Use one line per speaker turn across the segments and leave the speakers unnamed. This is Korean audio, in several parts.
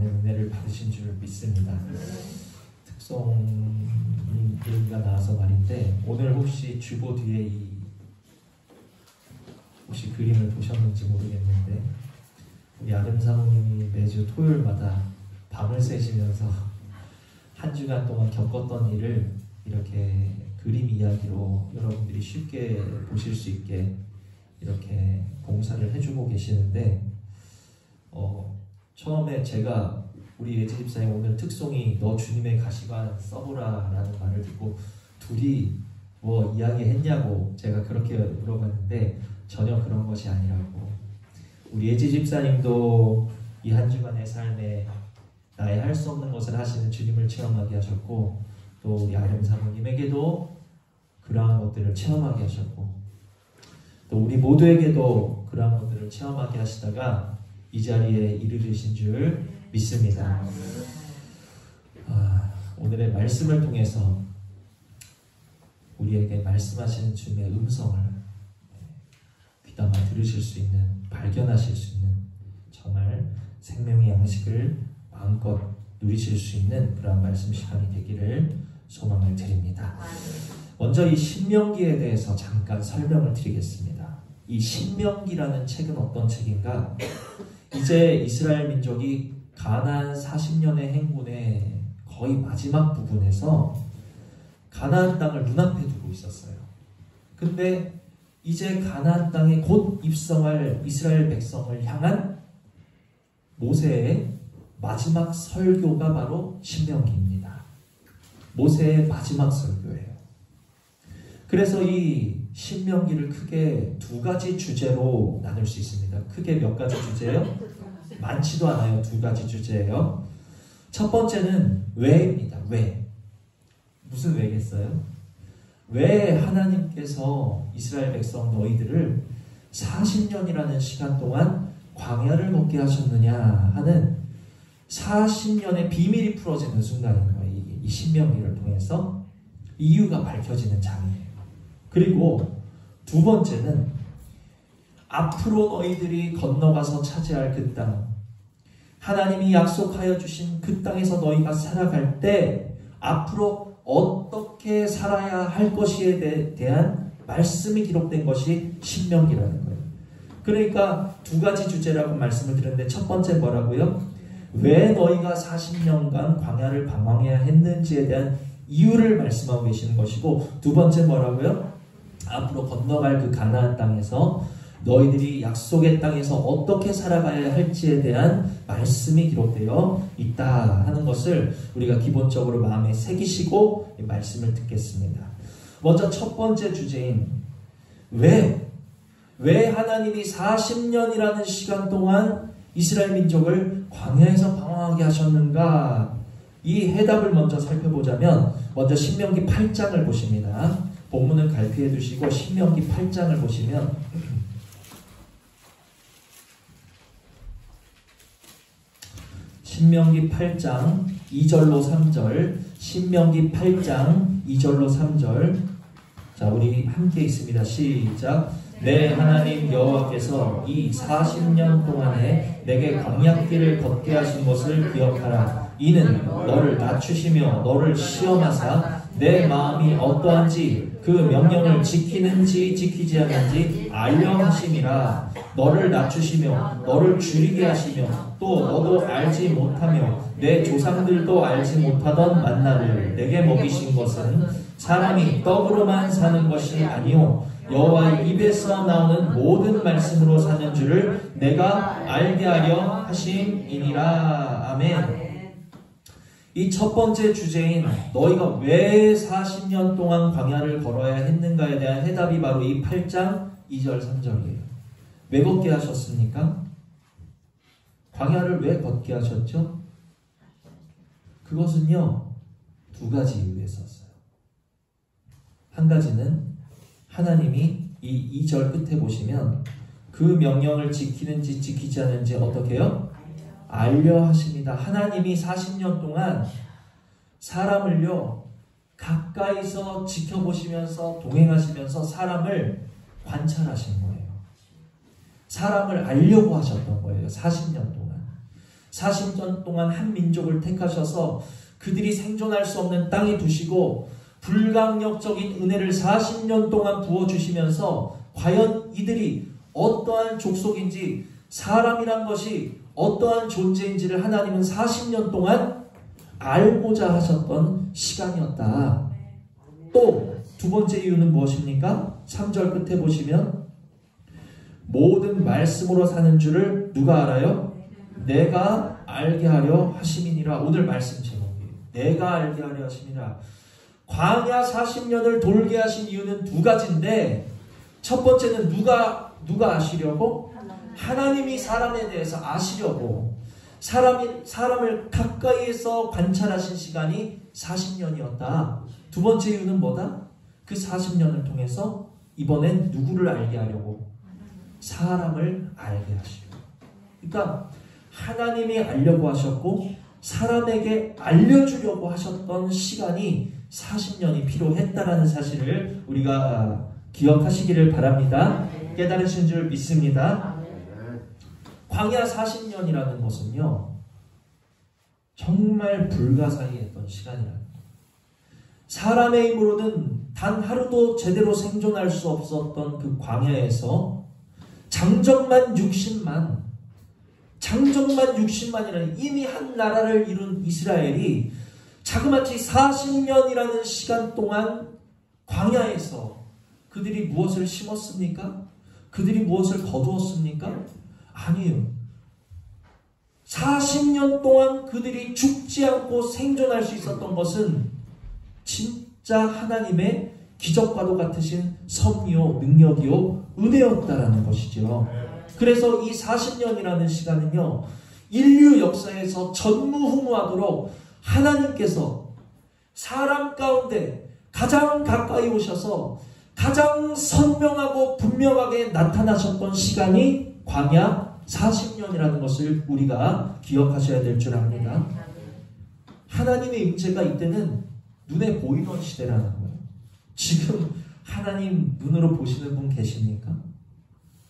많은 은혜를 받으신 줄 믿습니다. 특송 얘기가 나와서 말인데, 오늘 혹시 주보 뒤에 혹시 그림을 보셨는지 모르겠는데, 우리 아름 사모님이 매주 토요일마다 밤을 새시면서 한 주간 동안 겪었던 일을 이렇게 그림 이야기로 여러분들이 쉽게 보실 수 있게 이렇게 봉사를 해주고 계시는데, 처음에 제가 우리 예지 집사님 오늘 특송이 너 주님의 가시관 써보라 라는 말을 듣고 둘이 뭐 이야기했냐고 제가 그렇게 물어봤는데 전혀 그런 것이 아니라고, 우리 예지 집사님도 이 한 주간의 삶에 나의 할 수 없는 것을 하시는 주님을 체험하게 하셨고, 또 우리 아름 사모님에게도 그러한 것들을 체험하게 하셨고, 또 우리 모두에게도 그러한 것들을 체험하게 하시다가 이 자리에 이르르신 줄 믿습니다. 오늘의 말씀을 통해서 우리에게 말씀하시는 주님의 음성을 귀담아 들으실 수 있는, 발견하실 수 있는, 정말 생명의 양식을 마음껏 누리실 수 있는 그러한 말씀 시간이 되기를 소망을 드립니다. 먼저 이 신명기에 대해서 잠깐 설명을 드리겠습니다. 이 신명기라는 책은 어떤 책인가? 이제 이스라엘 민족이 가나안 40년의 행군의 거의 마지막 부분에서 가나안 땅을 눈앞에 두고 있었어요. 근데 이제 가나안 땅에 곧 입성할 이스라엘 백성을 향한 모세의 마지막 설교가 바로 신명기입니다. 모세의 마지막 설교예요. 그래서 이 신명기를 크게 두 가지 주제로 나눌 수 있습니다. 크게 몇 가지 주제요? 많지도 않아요. 두 가지 주제예요. 첫 번째는 왜입니다. 왜? 무슨 왜겠어요? 왜 하나님께서 이스라엘 백성 너희들을 40년이라는 시간 동안 광야를 걷게 하셨느냐 하는 40년의 비밀이 풀어지는 순간인 거예요. 이 신명기를 통해서 이유가 밝혀지는 장이에요. 그리고 두 번째는 앞으로 너희들이 건너가서 차지할 그 땅, 하나님이 약속하여 주신 그 땅에서 너희가 살아갈 때 앞으로 어떻게 살아야 할 것에 대한 말씀이 기록된 것이 신명기라는 거예요. 그러니까 두 가지 주제라고 말씀을 드렸는데, 첫 번째 뭐라고요? 왜 너희가 40년간 광야를 방황해야 했는지에 대한 이유를 말씀하고 계시는 것이고, 두 번째 뭐라고요? 앞으로 건너갈 그 가나안 땅에서 너희들이 약속의 땅에서 어떻게 살아가야 할지에 대한 말씀이 기록되어 있다 하는 것을 우리가 기본적으로 마음에 새기시고 이 말씀을 듣겠습니다. 먼저 첫 번째 주제인 왜 하나님이 40년이라는 시간 동안 이스라엘 민족을 광야에서 방황하게 하셨는가, 이 해답을 먼저 살펴보자면 먼저 신명기 8장을 보십니다. 본문을 갈피해 두시고 신명기 8장을 보시면 신명기 8장 2절로 3절, 신명기 8장 2절로 3절. 자, 우리 함께 있습니다. 시작. 내 하나님 여호와께서 이 40년 동안에 내게 광야길을 걷게 하신 것을 기억하라. 이는 너를 낮추시며 너를 시험하사 내 마음이 어떠한지 그 명령을 지키는지 지키지 않는지 알려 하심이라. 너를 낮추시며 너를 줄이게 하시며 또 너도 알지 못하며 내 조상들도 알지 못하던 만나를 내게 먹이신 것은 사람이 떡으로만 사는 것이 아니요 여호와의 입에서 나오는 모든 말씀으로 사는 줄을 내가 알게 하려 하심이니라. 아멘. 이 첫 번째 주제인 너희가 왜 40년 동안 광야를 걸어야 했는가에 대한 해답이 바로 이 8장 2절 3절이에요. 왜 걷게 하셨습니까? 광야를 왜 걷게 하셨죠? 그것은요, 두 가지 이유에 있었어요. 한 가지는 하나님이 이 2절 끝에 보시면 그 명령을 지키는지 지키지 않는지 어떻게 해요? 알려 하십니다. 하나님이 40년 동안 사람을요 가까이서 지켜보시면서 동행하시면서 사람을 관찰하신 거예요. 사람을 알려고 하셨던 거예요. 40년 동안. 40년 동안 한 민족을 택하셔서 그들이 생존할 수 없는 땅에 두시고 불강력적인 은혜를 40년 동안 부어주시면서 과연 이들이 어떠한 족속인지, 사람이란 것이 어떠한 존재인지를 하나님은 40년 동안 알고자 하셨던 시간이었다. 또 두 번째 이유는 무엇입니까? 3절 끝에 보시면 모든 말씀으로 사는 줄을 누가 알아요? 내가 알게 하려 하심이니라. 오늘 말씀 제목이에요. 내가 알게 하려 하심이니라. 광야 40년을 돌게 하신 이유는 두 가지인데, 첫 번째는 누가 아시려고? 하나님이 사람에 대해서 아시려고 사람을 가까이에서 관찰하신 시간이 40년이었다. 두 번째 이유는 뭐다? 그 40년을 통해서 이번엔 누구를 알게 하려고? 사람을 알게 하시려고. 그러니까 하나님이 알려고 하셨고 사람에게 알려주려고 하셨던 시간이 40년이 필요했다라는 사실을 우리가 기억하시기를 바랍니다. 깨달으신 줄 믿습니다. 광야 40년이라는 것은요, 정말 불가사의했던 시간이라는 거예요. 사람의 힘으로는 단 하루도 제대로 생존할 수 없었던 그 광야에서 장정만 60만이라는 이미 한 나라를 이룬 이스라엘이 자그마치 40년이라는 시간 동안 광야에서 그들이 무엇을 심었습니까? 그들이 무엇을 거두었습니까? 아니에요. 40년 동안 그들이 죽지 않고 생존할 수 있었던 것은 진짜 하나님의 기적과도 같으신 섭리요, 능력이요, 은혜였다라는 것이죠. 그래서 이 40년이라는 시간은요, 인류 역사에서 전무후무하도록 하나님께서 사람 가운데 가장 가까이 오셔서 가장 선명하고 분명하게 나타나셨던 시간이 광야 40년이라는 것을 우리가 기억하셔야 될 줄 압니다. 하나님의 임재가 이때는 눈에 보이던 시대라는 거예요. 지금 하나님 눈으로 보시는 분 계십니까?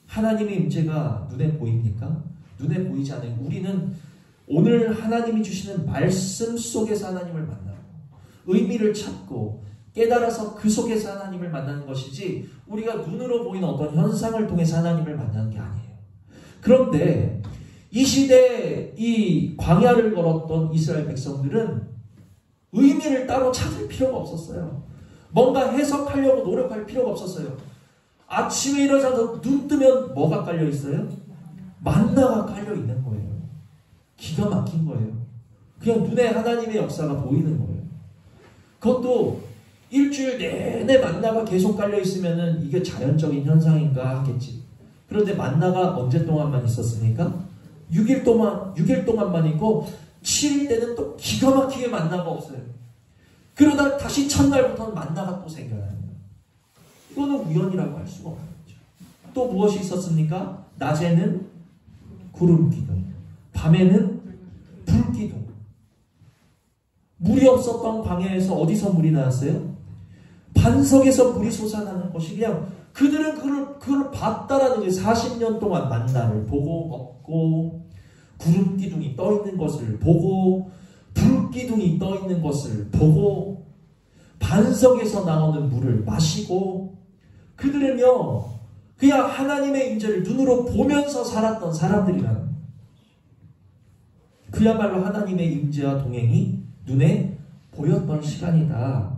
하나님의 임재가 눈에 보입니까? 눈에 보이지 않아요. 우리는 오늘 하나님이 주시는 말씀 속에서 하나님을 만나고 의미를 찾고 깨달아서 그 속에서 하나님을 만나는 것이지, 우리가 눈으로 보이는 어떤 현상을 통해서 하나님을 만나는 게 아니에요. 그런데 이 시대에 이 광야를 걸었던 이스라엘 백성들은 의미를 따로 찾을 필요가 없었어요. 뭔가 해석하려고 노력할 필요가 없었어요. 아침에 일어나서 눈 뜨면 뭐가 깔려 있어요? 만나가 깔려 있는 거예요. 기가 막힌 거예요. 그냥 눈에 하나님의 역사가 보이는 거예요. 그것도 일주일 내내 만나가 계속 깔려 있으면은 이게 자연적인 현상인가 하겠지. 그런데 만나가 언제 동안만 있었습니까? 6일 동안만 있고 7일 때는 또 기가 막히게 만나가 없어요. 그러다 다시 첫날부터는 만나가 또 생겨나요. 이거는 우연이라고 할 수가 없는 거죠. 또 무엇이 있었습니까? 낮에는 구름 기둥, 밤에는 불 기둥. 물이 없었던 광야에서 어디서 물이 나왔어요? 반석에서 물이 솟아나는 것이, 그냥 그들은 그걸 봤다라는 게 40년 동안 만나를 보고 먹고, 구름 기둥이 떠 있는 것을 보고, 불 기둥이 떠 있는 것을 보고, 반석에서 나오는 물을 마시고, 그들은요 그냥 하나님의 임재를 눈으로 보면서 살았던 사람들이라는 거예요. 그야말로 하나님의 임재와 동행이 눈에 보였던 시간이다.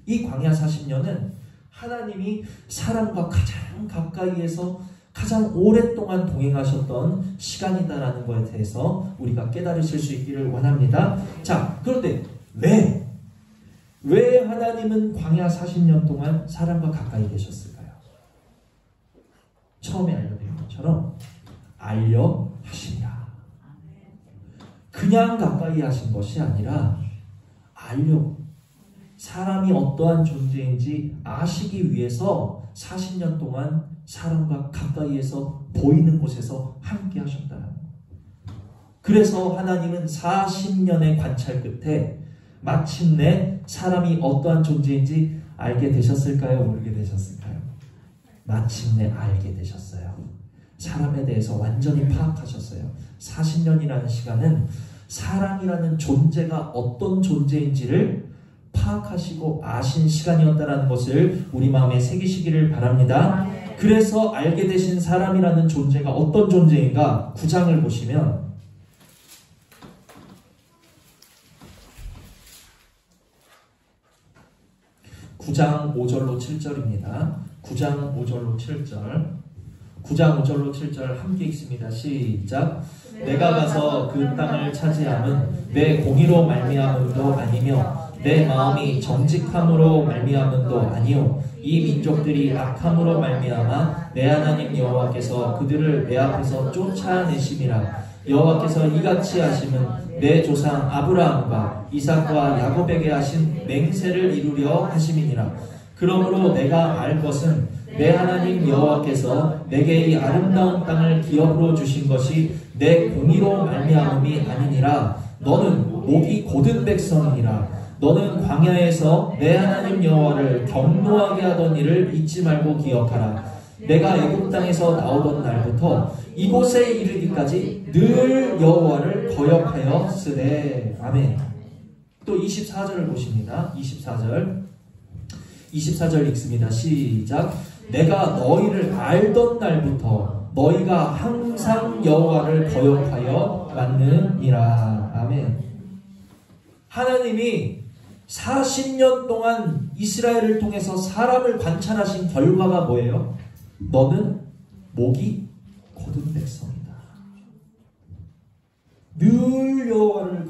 이 광야 40년은 하나님이 사람과 가장 가까이에서 가장 오랫동안 동행하셨던 시간이다라는 것에 대해서 우리가 깨달으실 수 있기를 원합니다. 자, 그런데 왜 하나님은 광야 40년 동안 사람과 가까이 계셨을까요? 처음에 알려드린 것처럼 알려하시냐. 그냥 가까이 하신 것이 아니라 사람이 어떠한 존재인지 아시기 위해서 40년 동안 사람과 가까이에서 보이는 곳에서 함께 하셨다. 그래서 하나님은 40년의 관찰 끝에 마침내 사람이 어떠한 존재인지 알게 되셨을까요? 모르게 되셨을까요? 마침내 알게 되셨어요. 사람에 대해서 완전히 파악하셨어요. 40년이라는 시간은 사람이라는 존재가 어떤 존재인지를 파악하시고 아신 시간이었다는 것을 우리 마음에 새기시기를 바랍니다. 그래서 알게 되신 사람이라는 존재가 어떤 존재인가 9장을 보시면 9장 5절로 7절입니다. 9장 5절로 7절 9장 5절로 7절 함께 읽습니다. 시작. 내가 가서 그 땅을 차지함은 내 공의로 말미암음도 아니며 내 마음이 정직함으로 말미암음도 아니요 이 민족들이 악함으로 말미암아 내 하나님 여호와께서 그들을 내 앞에서 쫓아내심이라. 여호와께서 이같이 하심은 내 조상 아브라함과 이삭과 야곱에게 하신 맹세를 이루려 하심이니라. 그러므로 내가 알 것은 내 하나님 여호와께서 내게 이 아름다운 땅을 기업으로 주신 것이 내 공의로 말미암음이 아니니라. 너는 목이 곧은 백성이니라. 너는 광야에서 내 하나님 여호와를 경노하게 하던 일을 잊지 말고 기억하라. 내가 애굽 땅에서 나오던 날부터 이곳에 이르기까지 늘 여호와를 거역하였으되. 아멘. 또 24절을 보십니다. 24절 읽습니다. 시작. 내가 너희를 알던 날부터 너희가 항상 여호와를 거역하여 왔느니라. 아멘. 하나님이 40년 동안 이스라엘을 통해서 사람을 관찰하신 결과가 뭐예요? 너는 목이 곧은 백성이다. 늘 여호와를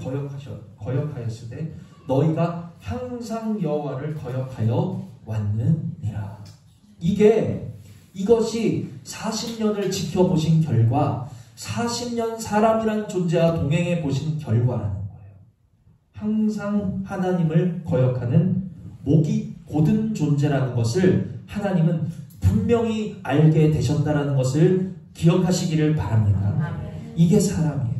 거역하였으되 너희가 항상 여호와를 거역하여 왔느니라. 이것이 40년을 지켜보신 결과 40년 사람이란 존재와 동행해 보신 결과라는 거예요. 항상 하나님을 거역하는 목이 곧은 존재라는 것을 하나님은 분명히 알게 되셨다는 것을 기억하시기를 바랍니다. 이게 사람이에요.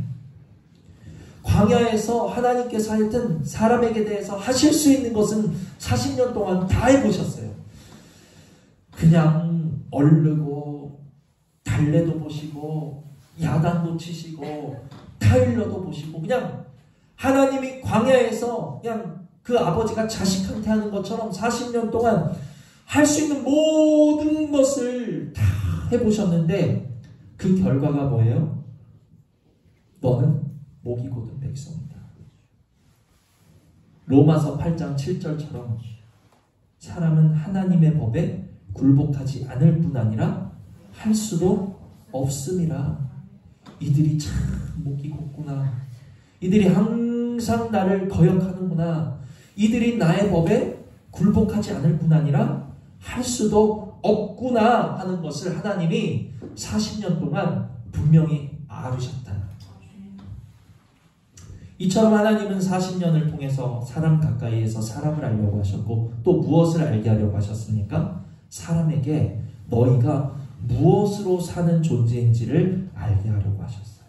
광야에서 하나님께서 하여튼 사람에게 대해서 하실 수 있는 것은 40년 동안 다 해보셨어요. 그냥 얼르고 달래도 보시고 야단도 치시고 타일러도 보시고 그냥 하나님이 광야에서 그냥 그 아버지가 자식한테 하는 것처럼 40년 동안 할 수 있는 모든 것을 다 해보셨는데 그 결과가 뭐예요? 너는 목이 곧은 백성이다. 로마서 8장 7절처럼 사람은 하나님의 법에 굴복하지 않을 뿐 아니라 할 수도 없음이라. 이들이 참 목이 곧구나. 이들이 항상 나를 거역하는구나. 이들이 나의 법에 굴복하지 않을 뿐 아니라 할 수도 없구나 하는 것을 하나님이 40년 동안 분명히 알으셨다. 이처럼 하나님은 40년을 통해서 사람 가까이에서 사람을 알려고 하셨고 또 무엇을 알게 하려고 하셨습니까? 사람에게 너희가 무엇으로 사는 존재인지를 알게 하려고 하셨어요.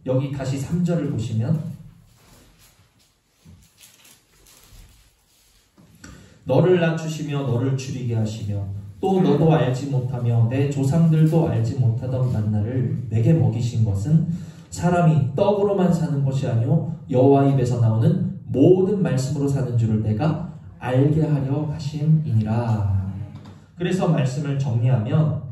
여기 다시 3절을 보시면 너를 낮추시며 너를 줄이게 하시며 또 너도 알지 못하며 내 조상들도 알지 못하던 만나를 내게 먹이신 것은 사람이 떡으로만 사는 것이 아니오 여호와 입에서 나오는 모든 말씀으로 사는 줄을 내가 알게 하려 하심이니라. 그래서 말씀을 정리하면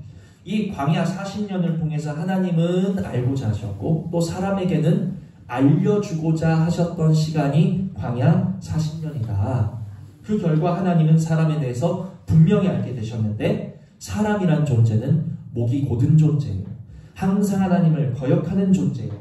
이 광야 40년을 통해서 하나님은 알고자 하셨고 또 사람에게는 알려주고자 하셨던 시간이 광야 40년이다. 그 결과 하나님은 사람에 대해서 분명히 알게 되셨는데 사람이란 존재는 목이 곧은 존재예요. 항상 하나님을 거역하는 존재예요.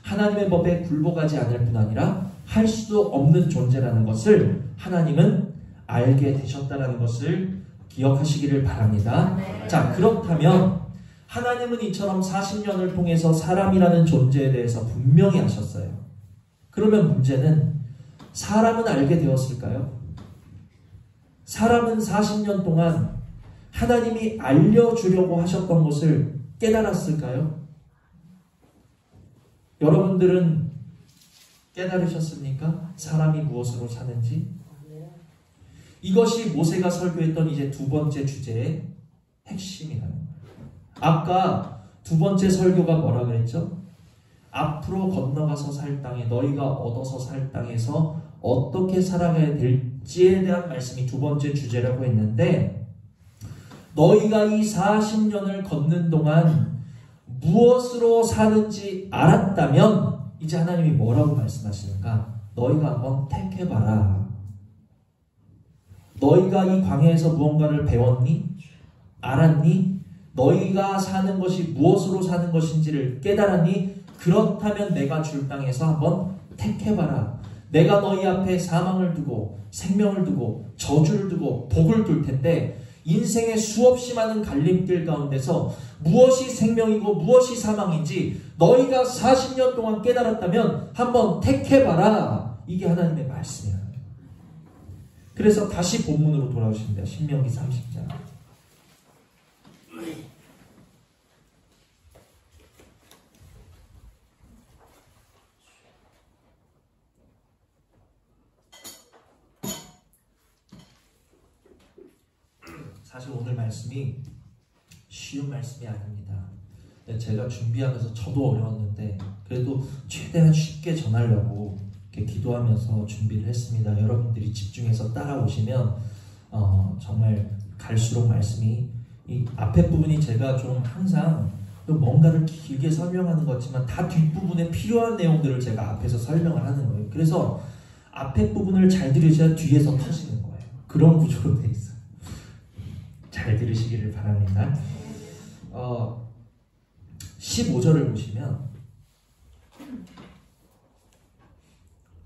하나님의 법에 굴복하지 않을 뿐 아니라 할 수도 없는 존재라는 것을 하나님은 알게 되셨다는 것을 기억하시기를 바랍니다. 자, 그렇다면 하나님은 이처럼 40년을 통해서 사람이라는 존재에 대해서 분명히 하셨어요. 그러면 문제는 사람은 알게 되었을까요? 사람은 40년 동안 하나님이 알려주려고 하셨던 것을 깨달았을까요? 여러분들은 깨달으셨습니까? 사람이 무엇으로 사는지? 이것이 모세가 설교했던 이제 두 번째 주제의 핵심이라는 거예요. 아까 두 번째 설교가 뭐라 그랬죠? 앞으로 건너가서 살 땅에, 너희가 얻어서 살 땅에서 어떻게 살아가야 될지에 대한 말씀이 두 번째 주제라고 했는데, 너희가 이 40년을 걷는 동안 무엇으로 사는지 알았다면 이제 하나님이 뭐라고 말씀하시는가? 너희가 한번 택해봐라. 너희가 이 광야에서 무언가를 배웠니? 알았니? 너희가 사는 것이 무엇으로 사는 것인지를 깨달았니? 그렇다면 내가 줄 땅에서 한번 택해봐라. 내가 너희 앞에 사망을 두고 생명을 두고 저주를 두고 복을 둘 텐데, 인생의 수없이 많은 갈림길 가운데서 무엇이 생명이고 무엇이 사망인지 너희가 40년 동안 깨달았다면 한번 택해봐라. 이게 하나님의 말씀이에요. 그래서 다시 본문으로 돌아오십니다. 신명기 30장. 사실 오늘 말씀이 쉬운 말씀이 아닙니다. 제가 준비하면서 저도 어려웠는데 그래도 최대한 쉽게 전하려고 이렇게 기도하면서 준비를 했습니다. 여러분들이 집중해서 따라오시면 정말 갈수록 말씀이, 이 앞에 부분이 제가 좀 항상 또 뭔가를 길게 설명하는 것 같지만 다 뒷부분에 필요한 내용들을 제가 앞에서 설명을 하는 거예요. 그래서 앞에 부분을 잘 들으셔야 뒤에서 터지는 거예요. 그런 구조로 돼 있어요. 잘 들으시기를 바랍니다. 15절을 보시면,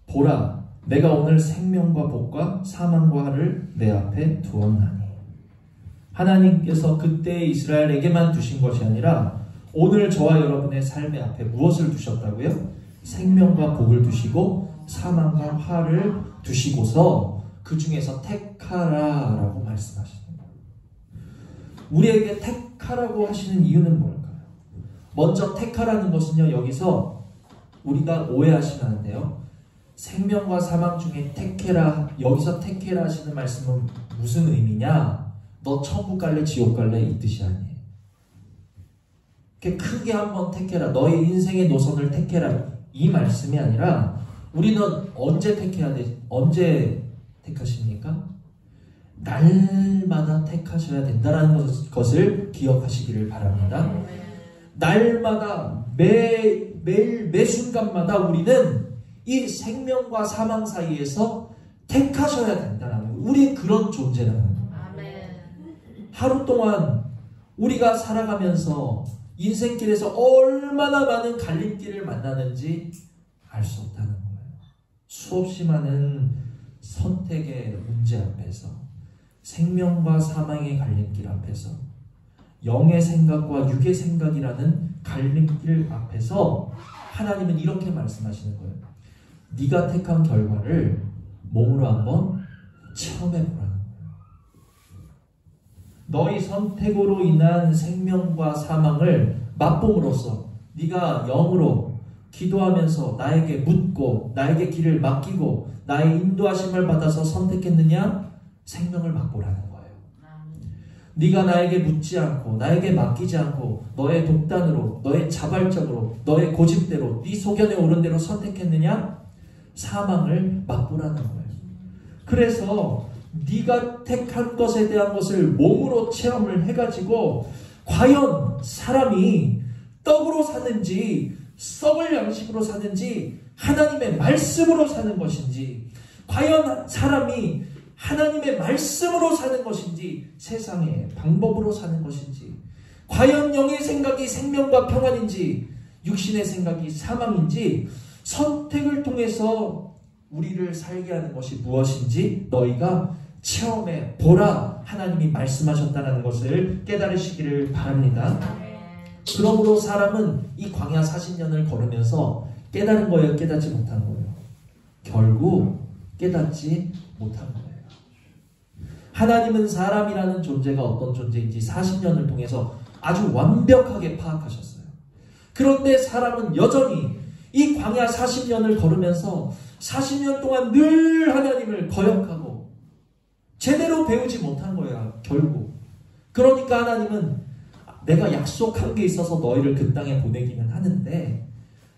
보라, 내가 오늘 생명과 복과 사망과 화를 내 앞에 두었나니. 하나님께서 그때 이스라엘에게만 두신 것이 아니라 오늘 저와 여러분의 삶의 앞에 무엇을 두셨다고요? 생명과 복을 두시고 사망과 화를 두시고서 그 중에서 택하라 라고 말씀하십니다. 우리에게 택하라고 하시는 이유는 뭘까요? 먼저 택하라는 것은요, 여기서 우리가 오해하시면 안 돼요. 생명과 사망 중에 택해라, 여기서 택해라 하시는 말씀은 무슨 의미냐? 너 천국 갈래 지옥 갈래 이 뜻이 아니에요. 이렇게 크게 한번 택해라, 너의 인생의 노선을 택해라 이 말씀이 아니라, 우리는 언제 택해야 돼? 언제 택하십니까? 날마다 택하셔야 된다는 것을 기억하시기를 바랍니다. 날마다 매일 순간마다 우리는 이 생명과 사망 사이에서 택하셔야 된다는 거예요. 우리 그런 존재라는 거예요. 하루 동안 우리가 살아가면서 인생길에서 얼마나 많은 갈림길을 만나는지 알 수 없다는 거예요. 수없이 많은 선택의 문제 앞에서, 생명과 사망의 갈림길 앞에서, 영의 생각과 육의 생각이라는 갈림길 앞에서 하나님은 이렇게 말씀하시는 거예요. 네가 택한 결과를 몸으로 한번 체험해보라는 거예요. 너희 선택으로 인한 생명과 사망을 맛봄으로써 네가 영으로 기도하면서 나에게 묻고 나에게 길을 맡기고 나의 인도하심을 받아서 선택했느냐? 생명을 맛보라는 거예요. 네가 나에게 묻지 않고 나에게 맡기지 않고 너의 독단으로, 너의 자발적으로, 너의 고집대로, 네 소견에 오른 대로 선택했느냐? 사망을 맛보라는 거예요. 그래서 네가 택한 것에 대한 것을 몸으로 체험을 해가지고 과연 사람이 떡으로 사는지 썩을 양식으로 사는지 하나님의 말씀으로 사는 것인지, 과연 사람이 하나님의 말씀으로 사는 것인지 세상의 방법으로 사는 것인지, 과연 영의 생각이 생명과 평안인지 육신의 생각이 사망인지 선택을 통해서 우리를 살게 하는 것이 무엇인지 너희가 체험해 보라, 하나님이 말씀하셨다는 것을 깨달으시기를 바랍니다. 그러므로 사람은 이 광야 40년을 걸으면서 깨달은 거예요, 깨닫지 못한 거예요? 결국 깨닫지 못한 거예요. 하나님은 사람이라는 존재가 어떤 존재인지 40년을 통해서 아주 완벽하게 파악하셨어요. 그런데 사람은 여전히 이 광야 40년을 걸으면서 40년 동안 늘 하나님을 거역하고 제대로 배우지 못한 거야, 결국. 그러니까 하나님은 내가 약속한 게 있어서 너희를 그 땅에 보내기는 하는데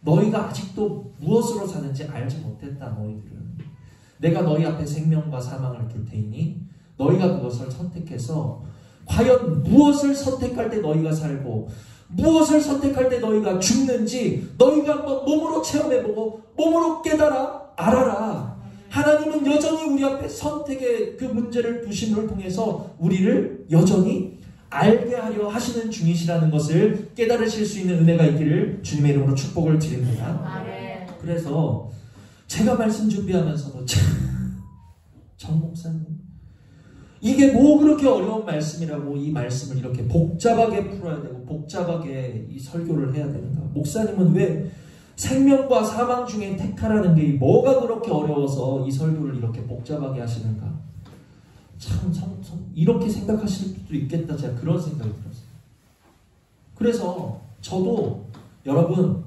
너희가 아직도 무엇으로 사는지 알지 못했다. 너희들은 내가 너희 앞에 생명과 사망을 둘 테이니 너희가 그것을 선택해서 과연 무엇을 선택할 때 너희가 살고 무엇을 선택할 때 너희가 죽는지 너희가 한번 몸으로 체험해보고 몸으로 깨달아 알아라. 하나님은 여전히 우리 앞에 선택의 그 문제를 두심을 통해서 우리를 여전히 알게 하려 하시는 중이시라는 것을 깨달으실 수 있는 은혜가 있기를 주님의 이름으로 축복을 드립니다. 그래서 제가 말씀 준비하면서도 정 목사님 이게 뭐 그렇게 어려운 말씀이라고 이 말씀을 이렇게 복잡하게 풀어야 되고 복잡하게 이 설교를 해야 되는가? 목사님은 왜 생명과 사망 중에 택하라는 게 뭐가 그렇게 어려워서 이 설교를 이렇게 복잡하게 하시는가? 참 이렇게 생각하실 수도 있겠다. 제가 그런 생각이 들었어요. 그래서 저도 여러분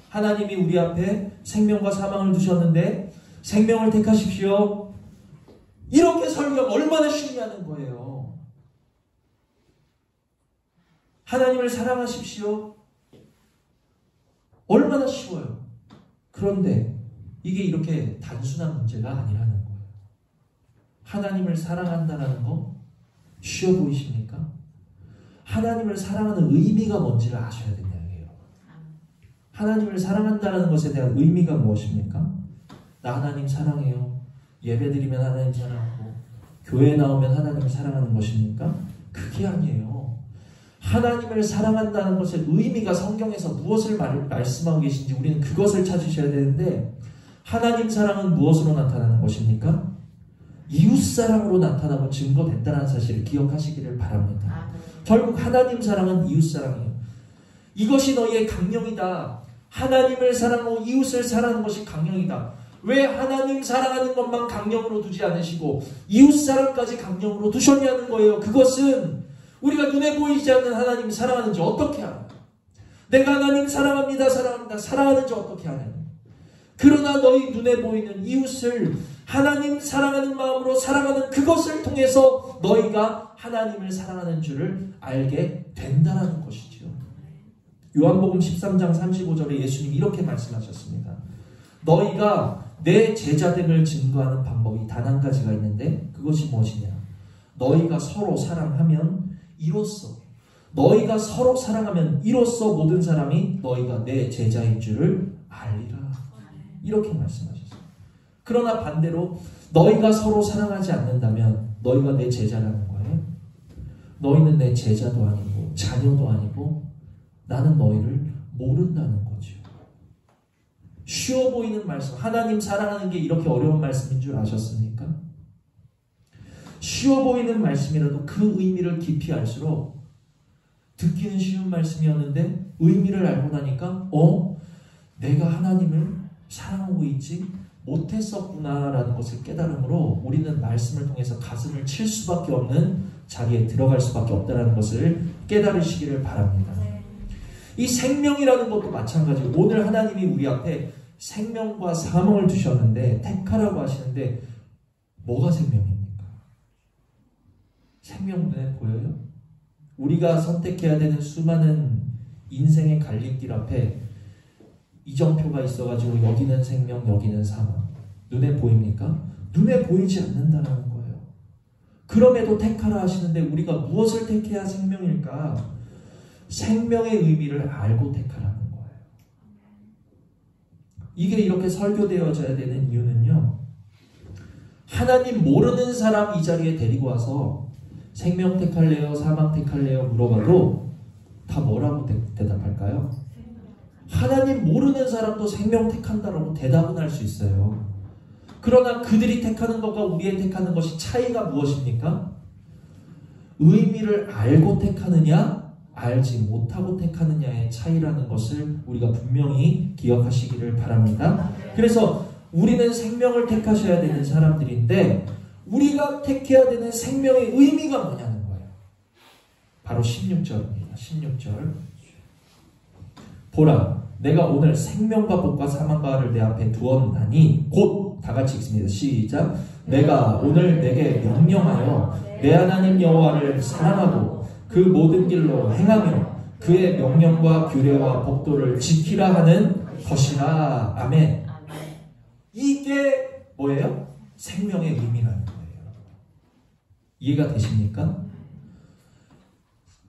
하나님이 우리 앞에 생명과 사망을 두셨는데 생명을 택하십시오. 이렇게 설교하면 얼마나 쉽냐는 거예요. 하나님을 사랑하십시오. 얼마나 쉬워요. 그런데 이게 이렇게 단순한 문제가 아니라는 거예요. 하나님을 사랑한다는 거 쉬워 보이십니까? 하나님을 사랑하는 의미가 뭔지를 아셔야 된다는 거예요. 하나님을 사랑한다는 것에 대한 의미가 무엇입니까? 나 하나님 사랑해요. 예배드리면 하나님 사랑하고 교회 나오면 하나님 사랑하는 것입니까? 그게 아니에요. 하나님을 사랑한다는 것의 의미가 성경에서 무엇을 말씀하고 계신지 우리는 그것을 찾으셔야 되는데 하나님 사랑은 무엇으로 나타나는 것입니까? 이웃사랑으로 나타나고 증거됐다는 사실을 기억하시기를 바랍니다. 결국 하나님 사랑은 이웃사랑이에요. 이것이 너희의 강령이다. 하나님을 사랑하고 이웃을 사랑하는 것이 강령이다. 왜 하나님 사랑하는 것만 강령으로 두지 않으시고 이웃사랑까지 강령으로 두셨냐는 거예요. 그것은 우리가 눈에 보이지 않는 하나님 사랑하는지 어떻게 알아? 내가 하나님 사랑합니다. 사랑하는지 어떻게 아냐? 그러나 너희 눈에 보이는 이웃을 하나님 사랑하는 마음으로 사랑하는 그것을 통해서 너희가 하나님을 사랑하는 줄을 알게 된다는 것이지요. 요한복음 13장 35절에 예수님이 이렇게 말씀하셨습니다. 너희가 내 제자됨을 증거하는 방법이 단 한 가지가 있는데 그것이 무엇이냐? 너희가 서로 사랑하면 이로써 너희가 서로 사랑하면 이로써 모든 사람이 너희가 내 제자인 줄을 알리라. 이렇게 말씀하셨어요. 그러나 반대로 너희가 서로 사랑하지 않는다면 너희가 내 제자라는 거예요. 너희는 내 제자도 아니고 자녀도 아니고 나는 너희를 모른다는 거죠. 쉬워 보이는 말씀, 하나님 사랑하는 게 이렇게 어려운 말씀인 줄 아셨습니까? 쉬워 보이는 말씀이라도 그 의미를 깊이 알수록 듣기는 쉬운 말씀이었는데 의미를 알고 나니까 내가 하나님을 사랑하고 있지 못했었구나라는 것을 깨달음으로 우리는 말씀을 통해서 가슴을 칠 수밖에 없는 자리에 들어갈 수밖에 없다는 것을 깨달으시기를 바랍니다. 이 생명이라는 것도 마찬가지고 오늘 하나님이 우리 앞에 생명과 사망을 두셨는데 택하라고 하시는데 뭐가 생명입니까? 생명 눈에 보여요? 우리가 선택해야 되는 수많은 인생의 갈림길 앞에 이정표가 있어가지고 여기는 생명, 여기는 사망. 눈에 보입니까? 눈에 보이지 않는다는 거예요. 그럼에도 택하라 하시는데 우리가 무엇을 택해야 생명일까? 생명의 의미를 알고 택하라는 거예요. 이게 이렇게 설교되어져야 되는 이유는요. 하나님 모르는 사람 이 자리에 데리고 와서 생명 택할래요? 사망 택할래요? 물어봐도 다 뭐라고 대답할까요? 하나님 모르는 사람도 생명 택한다라고 대답은 할 수 있어요. 그러나 그들이 택하는 것과 우리의 택하는 것이 차이가 무엇입니까? 의미를 알고 택하느냐 알지 못하고 택하느냐의 차이라는 것을 우리가 분명히 기억하시기를 바랍니다. 그래서 우리는 생명을 택하셔야 되는 사람들인데 우리가 택해야 되는 생명의 의미가 뭐냐는 거예요. 바로 16절입니다. 16절 보라 내가 오늘 생명과 복과 사망과를 내 앞에 두었나니 곧 다 같이 읽습니다. 시작. 내가 오늘 내게 명령하여 내 하나님 여호와를 사랑하고 그 모든 길로 행하며 그의 명령과 규례와 법도를 지키라 하는 것이라. 아멘. 이게 뭐예요? 생명의 의미라는 거예요. 이해가 되십니까?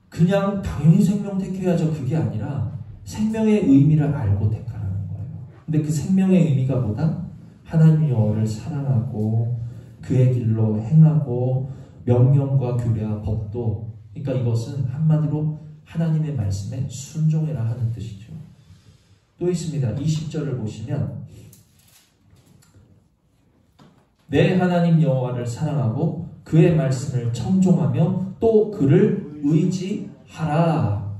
그냥 당연히 생명 택해야죠. 그게 아니라 생명의 의미를 알고 택하라는 거예요. 근데 그 생명의 의미가 뭐다? 하나님 여호와를 사랑하고 그의 길로 행하고 명령과 규례와 법도, 그러니까 이것은 한마디로 하나님의 말씀에 순종해라 하는 뜻이죠. 또 있습니다. 20절을 보시면 내 하나님 여호와를 사랑하고 그의 말씀을 청종하며 또 그를 의지하라.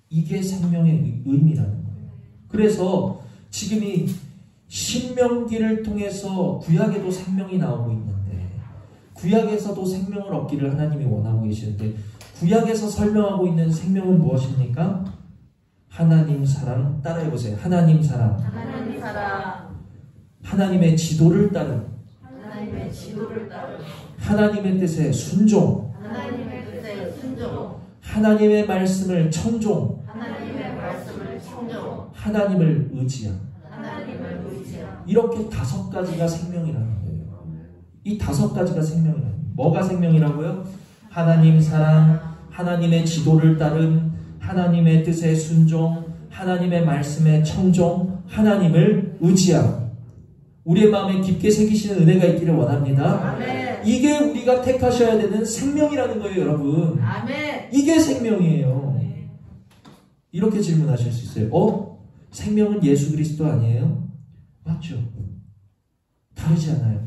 이게 생명의 의미라는 거예요. 그래서 지금 이 신명기를 통해서 구약에도 생명이 나오고 있는데, 구약에서도 생명을 얻기를 하나님이 원하고 계시는데, 구약에서 설명하고 있는 생명은 무엇입니까? 하나님 사랑. 따라해보세요. 하나님 사랑.
하나님 사랑.
하나님의 지도를 따름.
하나님의 지도를 따름.
하나님의 뜻에 순종.
하나님의 뜻에 순종.
하나님의 말씀을 청종.
하나님의 말씀을 청종.
하나님을 의지함.
하나님을 의지함.
이렇게 5가지가 생명이라는 거예요. 이 5가지가 생명이라는 거예요. 뭐가 생명이라고요? 하나님 사랑, 하나님의 지도를 따름, 하나님의 뜻에 순종, 하나님의 말씀에 청종, 하나님을 의지함. 우리의 마음에 깊게 새기시는 은혜가 있기를 원합니다.
아멘.
이게 우리가 택하셔야 되는 생명이라는 거예요, 여러분.
아멘.
이게 생명이에요. 이렇게 질문하실 수 있어요. 생명은 예수 그리스도 아니에요? 맞죠? 다르지 않아요.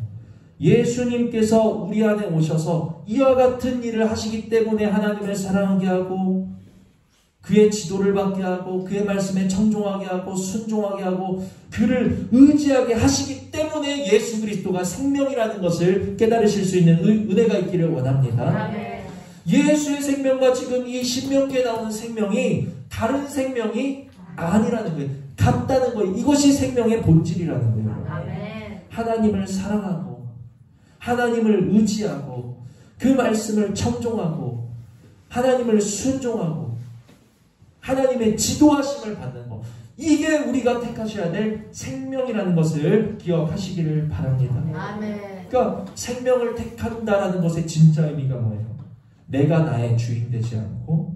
예수님께서 우리 안에 오셔서 이와 같은 일을 하시기 때문에 하나님을 사랑하게 하고 그의 지도를 받게 하고 그의 말씀에 청종하게 하고 순종하게 하고 그를 의지하게 하시기 때문에 예수 그리스도가 생명이라는 것을 깨달으실 수 있는 은혜가 있기를 원합니다.
아멘.
예수의 생명과 지금 이 신명기에 나오는 생명이 다른 생명이 아니라는 거예요. 같다는 거예요. 이것이 생명의 본질이라는 거예요.
아멘.
하나님을 사랑하고 하나님을 의지하고 그 말씀을 청종하고 하나님을 순종하고 하나님의 지도하심을 받는 것, 이게 우리가 택하셔야 될 생명이라는 것을 기억하시기를 바랍니다.
아멘.
그러니까 생명을 택한다라는 것의 진짜 의미가 뭐예요? 내가 나의 주인 되지 않고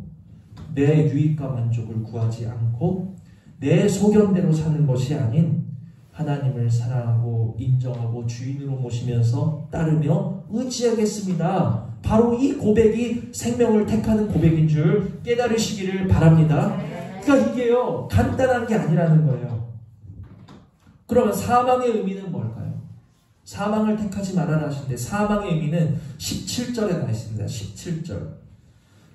내 유익과 만족을 구하지 않고 내 소견대로 사는 것이 아닌 하나님을 사랑하고 인정하고 주인으로 모시면서 따르며 의지하겠습니다. 바로 이 고백이 생명을 택하는 고백인 줄 깨달으시기를 바랍니다. 그러니까 이게요, 간단한 게 아니라는 거예요. 그러면 사망의 의미는 뭘까요? 사망을 택하지 말아라 하시는데 사망의 의미는 17절에 나와 있습니다.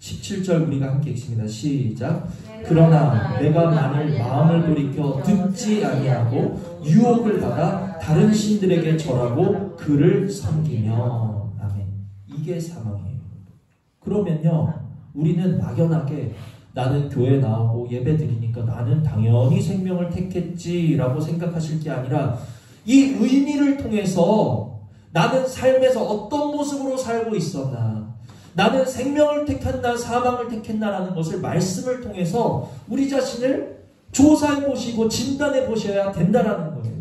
17절 우리가 함께 읽습니다. 시작. 그러나 내가 만일 마음을 돌이켜 듣지 아니하고 유혹을 받아 다른 신들에게 절하고 그를 섬기며. 아멘. 이게 사망이에요. 그러면요, 우리는 막연하게 나는 교회 나오고 예배 드리니까 나는 당연히 생명을 택했지라고 생각하실 게 아니라 이 의미를 통해서 나는 삶에서 어떤 모습으로 살고 있었나, 나는 생명을 택했나 사망을 택했나라는 것을 말씀을 통해서 우리 자신을 조사해 보시고 진단해 보셔야 된다라는 거예요.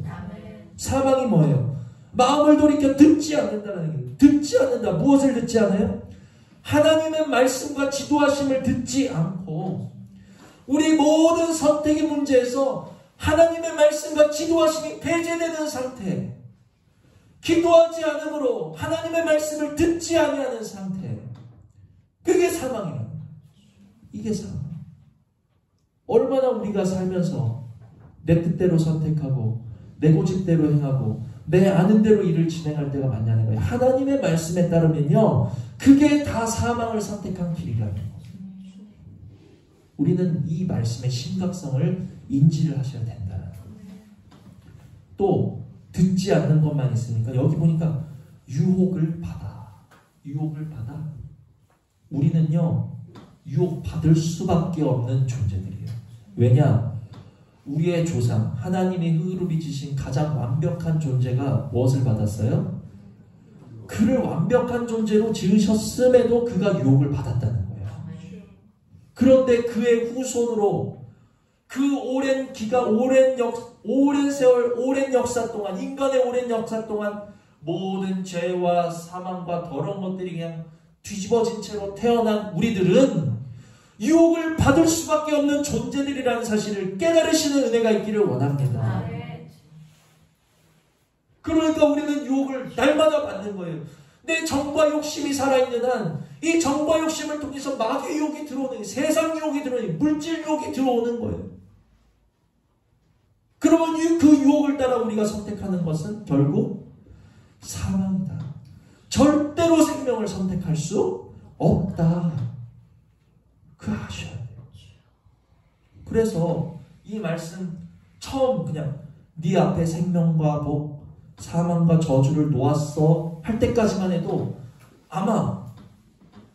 사망이 뭐예요? 마음을 돌이켜 듣지 않는다는 얘기예요. 듣지 않는다. 무엇을 듣지 않아요? 하나님의 말씀과 지도하심을 듣지 않고 우리 모든 선택의 문제에서 하나님의 말씀과 지도하심이 배제되는 상태, 기도하지 않으므로 하나님의 말씀을 듣지 아니하는 상태, 그게 사망이에요. 이게 사망. 얼마나 우리가 살면서 내 뜻대로 선택하고 내 고집대로 행하고 내 아는 대로 일을 진행할 때가 많냐는 거예요. 하나님의 말씀에 따르면요, 그게 다 사망을 선택한 길이라는 거예요. 우리는 이 말씀의 심각성을 인지를 하셔야 된다는 거예요. 또 듣지 않는 것만 있으니까 여기 보니까 유혹을 받아. 우리는요, 유혹받을 수밖에 없는 존재들이에요. 왜냐? 우리의 조상 하나님이 흙으로 빚으신 가장 완벽한 존재가 무엇을 받았어요? 그를 완벽한 존재로 지으셨음에도 그가 유혹을 받았다는 거예요. 그런데 그의 후손으로 그 오랜 기간, 오랜 세월, 오랜 역사 동안, 인간의 오랜 역사 동안 모든 죄와 사망과 더러운 것들이 그냥 뒤집어진 채로 태어난 우리들은 유혹을 받을 수밖에 없는 존재들이라는 사실을 깨달으시는 은혜가 있기를 원합니다. 그러니까 우리는 유혹을 날마다 받는 거예요. 내 정과 욕심이 살아있는 한 이 정과 욕심을 통해서 마귀 유혹이 들어오는, 세상 유혹이 들어오는, 물질 유혹이 들어오는 거예요. 그러면 그 유혹을 따라 우리가 선택하는 것은 결국 사망이다. 절대로 생명을 선택할 수 없다. 그거 아셔야 돼요. 그래서 이 말씀 처음 그냥 네 앞에 생명과 복, 사망과 저주를 놓았어 할 때까지만 해도 아마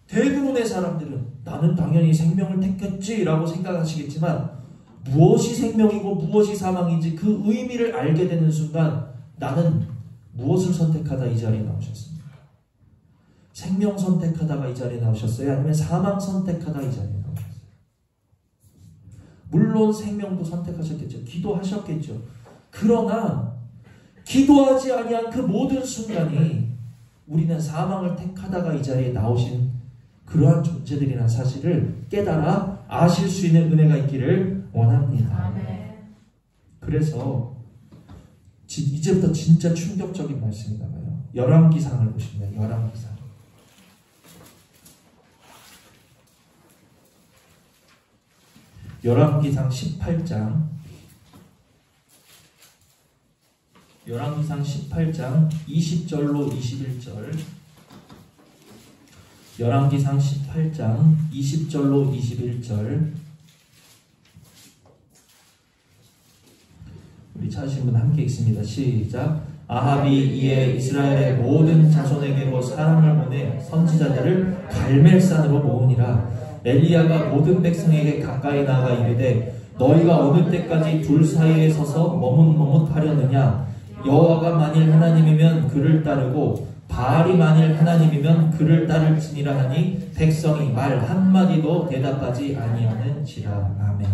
대부분의 사람들은 나는 당연히 생명을 택했지라고 생각하시겠지만 무엇이 생명이고 무엇이 사망인지 그 의미를 알게 되는 순간 나는 무엇을 선택하다 이 자리에 나오셨습니까? 생명 선택하다가 이 자리에 나오셨어요? 아니면 사망 선택하다 이 자리에 나오셨어요? 물론 생명도 선택하셨겠죠. 기도하셨겠죠. 그러나 기도하지 아니한 그 모든 순간이 우리는 사망을 택하다가 이 자리에 나오신 그러한 존재들이라는 사실을 깨달아 아실 수 있는 은혜가 있기를 원합니다.
아멘.
그래서 이제부터 진짜 충격적인 말씀이 나와요. 열왕기상을 보시면 열왕기상. 열왕기상 18장. 열왕기상 18장 20절로 21절. 열왕기상 18장 20절로 21절. 우리 찾으신 분 함께 읽습니다. 시작. 아합이 이에 이스라엘의 모든 자손에게로 사람을 보내 선지자들을 갈멜산으로 모으니라. 엘리야가 모든 백성에게 가까이 나아가 이르되 너희가 어느 때까지 둘 사이에 서서 머뭇머뭇하려느냐. 여호와가 만일 하나님이면 그를 따르고 바알이 만일 하나님이면 그를 따를지니라 하니 백성이 말 한마디도 대답하지 아니하는지라. 아멘.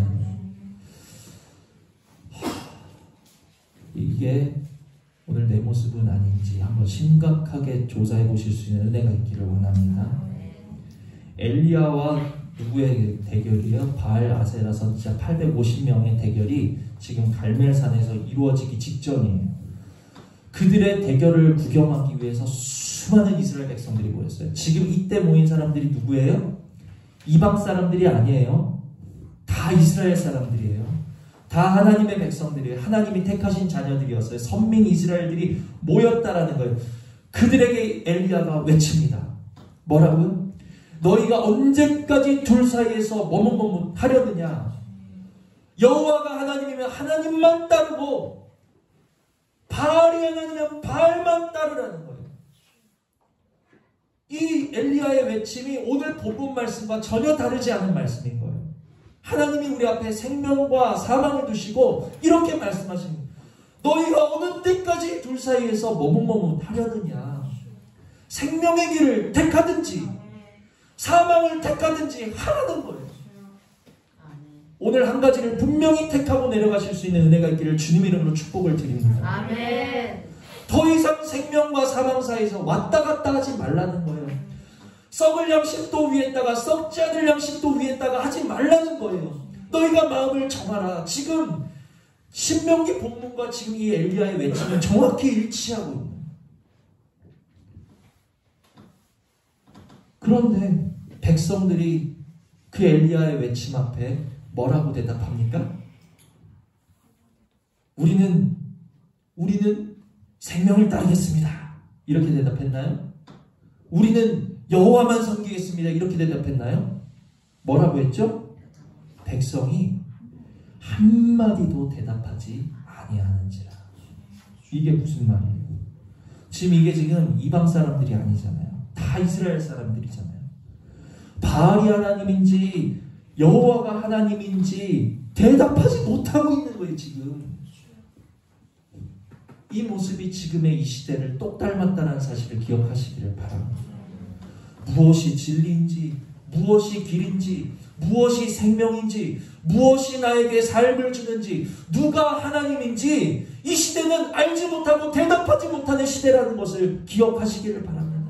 이게 오늘 내 모습은 아닌지 한번 심각하게 조사해 보실 수 있는 은혜가 있기를 원합니다. 엘리야와 누구의 대결이요? 바알 아세라 선지자 850명의 대결이 지금 갈멜산에서 이루어지기 직전이에요. 그들의 대결을 구경하기 위해서 수많은 이스라엘 백성들이 모였어요. 지금 이때 모인 사람들이 누구예요? 이방 사람들이 아니에요. 다 이스라엘 사람들이에요. 다 하나님의 백성들이에요. 하나님이 택하신 자녀들이었어요. 선민 이스라엘들이 모였다라는 거예요. 그들에게 엘리야가 외칩니다. 뭐라고요? 너희가 언제까지 둘 사이에서 머뭇머뭇 하려느냐. 여호와가 하나님이면 하나님만 따르고 바알이 하나님이면 바알만 따르라는 거예요. 이 엘리야의 외침이 오늘 본문 말씀과 전혀 다르지 않은 말씀인 거예요. 하나님이 우리 앞에 생명과 사망을 두시고 이렇게 말씀하십니다. 너희가 어느 때까지 둘 사이에서 머뭇머뭇 하려느냐. 생명의 길을 택하든지 사망을 택하든지 하라는 거예요. 오늘 한 가지를 분명히 택하고 내려가실 수 있는 은혜가 있기를 주님 이름으로 축복을 드립니다.
아멘.
더 이상 생명과 사망 사이에서 왔다 갔다 하지 말라는 거예요. 썩을 양심도 위에다가 썩지 않을 양심도 위에다가 하지 말라는 거예요. 너희가 마음을 정하라. 지금 신명기 본문과 지금 이 엘리야의 외침은 정확히 일치하고 있는 거예요. 그런데 백성들이 그 엘리야의 외침 앞에 뭐라고 대답합니까? 우리는 생명을 따르겠습니다. 이렇게 대답했나요? 우리는 여호와만 섬기겠습니다. 이렇게 대답했나요? 뭐라고 했죠? 백성이 한마디도 대답하지 아니하는지라. 이게 무슨 말이에요? 지금 이방 사람들이 아니잖아요. 다 이스라엘 사람들이잖아요. 바알이 하나님인지 여호와가 하나님인지 대답하지 못하고 있는 거예요. 지금 이 모습이 지금의 이 시대를 똑 닮았다는 사실을 기억하시기를 바랍니다. 무엇이 진리인지 무엇이 길인지, 무엇이 생명인지, 무엇이 나에게 삶을 주는지, 누가 하나님인지 이 시대는 알지 못하고 대답하지 못하는 시대라는 것을 기억하시기를 바랍니다.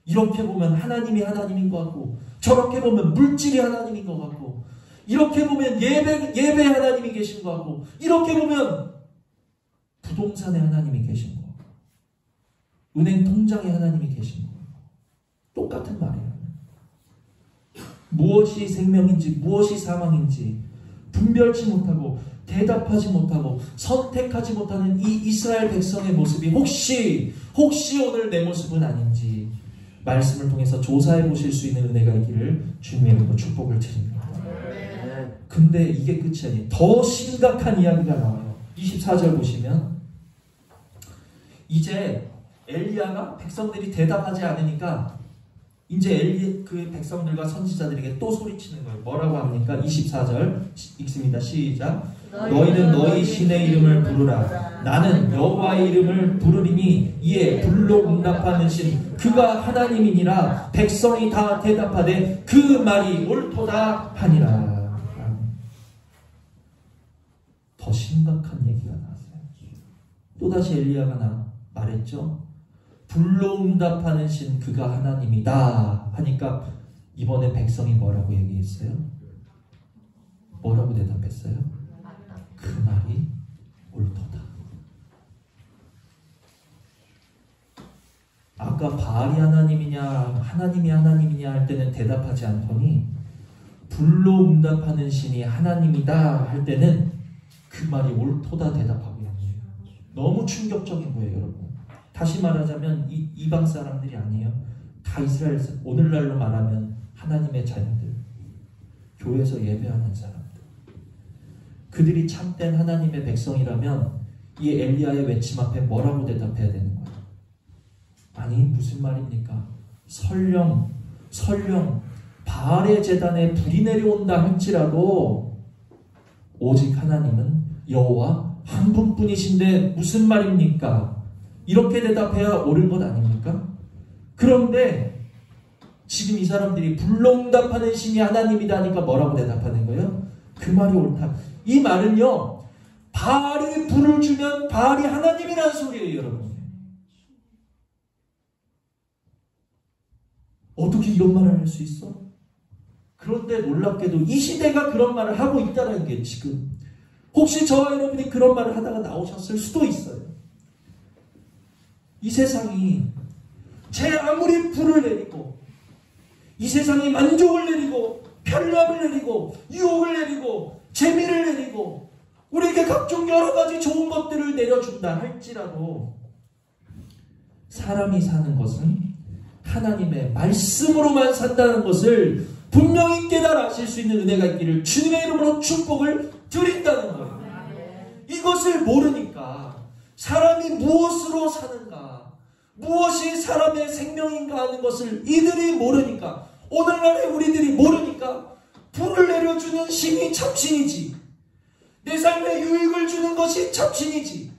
이렇게 보면 하나님이 하나님인 것 같고, 저렇게 보면 물질이 하나님인 것 같고, 이렇게 보면 예배 하나님이 계신 것 같고, 이렇게 보면 부동산에 하나님이 계신 것 같고, 은행 통장에 하나님이 계신 것 같고, 똑같은 말이에요. 무엇이 생명인지 무엇이 사망인지 분별치 못하고 대답하지 못하고 선택하지 못하는 이 이스라엘 백성의 모습이 혹시 오늘 내 모습은 아닌지 말씀을 통해서 조사해 보실 수 있는 은혜가 있기를 주님의 이름으로 축복을 드립니다. 근데 이게 끝이 아니에요. 더 심각한 이야기가 나와요. 24절 보시면 이제 엘리야가 백성들이 대답하지 않으니까 이제 그 백성들과 선지자들에게 또 소리치는 거예요. 뭐라고 합니까? 24절 읽습니다. 시작. 너희는 너희 신의 이름을 부르라. 나는 여호와의 이름을 부르리니 이에 불로 응답하는 신 그가 하나님이니라. 백성이 다 대답하되 그 말이 옳도다 하니라. 더 심각한 얘기가 나왔어요. 또다시 엘리야가 말했죠. 불로 응답하는 신 그가 하나님이다 하니까 이번에 백성이 뭐라고 얘기했어요? 뭐라고 대답했어요? 그 말이 옳도다. 아까 바알이 하나님이냐 하나님이 하나님이냐 할 때는 대답하지 않더니 불로 응답하는 신이 하나님이다 할 때는 그 말이 옳도다 대답하고 있는 거예요. 너무 충격적인 거예요, 여러분. 다시 말하자면 이방 사람들이 아니에요. 다 이스라엘, 오늘날로 말하면 하나님의 자녀들, 교회에서 예배하는 사람들. 그들이 참된 하나님의 백성이라면 이 엘리야의 외침 앞에 뭐라고 대답해야 되는 거예요? 아니 무슨 말입니까? 설령 바알의 제단에 불이 내려온다 할지라도 오직 하나님은 여호와 한 분뿐이신데 무슨 말입니까? 이렇게 대답해야 옳은 것 아닙니까? 그런데 지금 이 사람들이 불로 응답하는 신이 하나님이다 하니까 뭐라고 대답하는 거예요? 그 말이 옳다. 이 말은요, 바알이 불을 주면 바알이 하나님이라는 소리예요, 여러분. 어떻게 이런 말을 할 수 있어? 그런데 놀랍게도 이 시대가 그런 말을 하고 있다는 게 지금 혹시 저와 여러분이 그런 말을 하다가 나오셨을 수도 있어요. 이 세상이 제 아무리 불을 내리고 이 세상이 만족을 내리고 편리함을 내리고 유혹을 내리고 재미를 내리고 우리에게 각종 여러 가지 좋은 것들을 내려준다 할지라도 사람이 사는 것은 하나님의 말씀으로만 산다는 것을 분명히 깨달아실 수 있는 은혜가 있기를 주님의 이름으로 축복을 드린다는 거예요. 이것을 모르니까 사람이 무엇으로 사는가, 무엇이 사람의 생명인가 하는 것을 이들이 모르니까, 오늘날의 우리들이 모르니까 불을 내려주는 신이 참신이지, 내 삶에 유익을 주는 것이 참신이지,